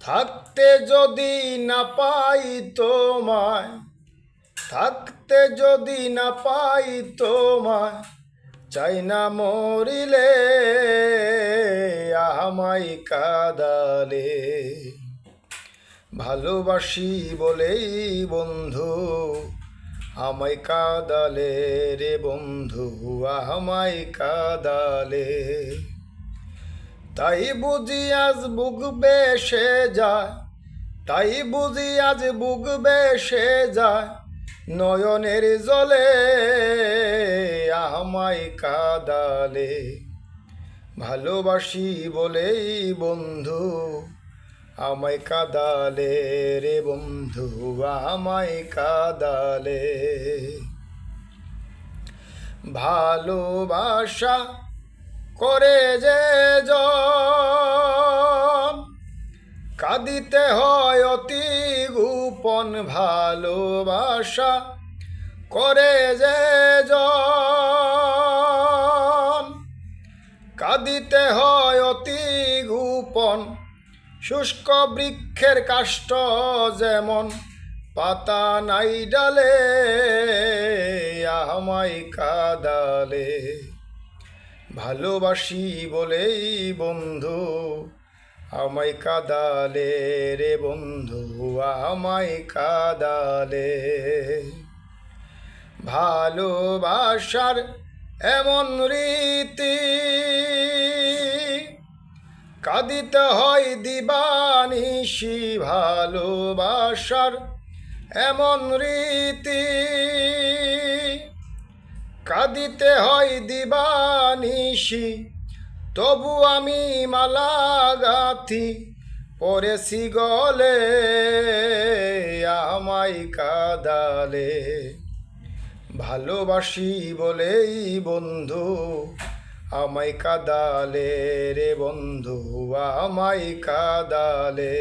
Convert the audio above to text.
থাকতে যদি না পাই তোমায়, থাকতে যদি না পাই তোমায়, চাই না মরিলে আমায় কাদালে। ভালোবাসি বলেই বন্ধু আমায় কাদালে রে বন্ধু, আমায় কাদালে। তাই বুঝি আজ বুক বেসে যায়, তাই বুঝি আজ বুক বেসে যায়, নয়নের জলে আমায় কাদালে। ভালোবাসি বলেই বন্ধু আমায় কাদালে রে বন্ধু, আমায় কাদালে। ভালোবাসা করে যে জন কাঁদিতে হয় অতি গোপন, ভালোবাসা করে যে জন কাঁদিতে হয় অতি গোপন। শুষ্ক বৃক্ষের কাষ্ঠ যেমন পাতা নাই ডালে আমায় কাদালে। ভালোবাসি বলেই বন্ধু আমায় কাদালে রে বন্ধু, আমায় কাদালে। ভালোবাসার এমন রীতি কাঁদিতে হয় দিবানিশি, ভালোবাসার এমন রীতি কাঁদিতে হয় দিবানিশি। তবু আমি মালা গাঁথি পরেছি গলে আমায় কাদালে। ভালোবাসি বলেই বন্ধু আমায় কাদালে রে বন্ধু, আমায় কাদালে।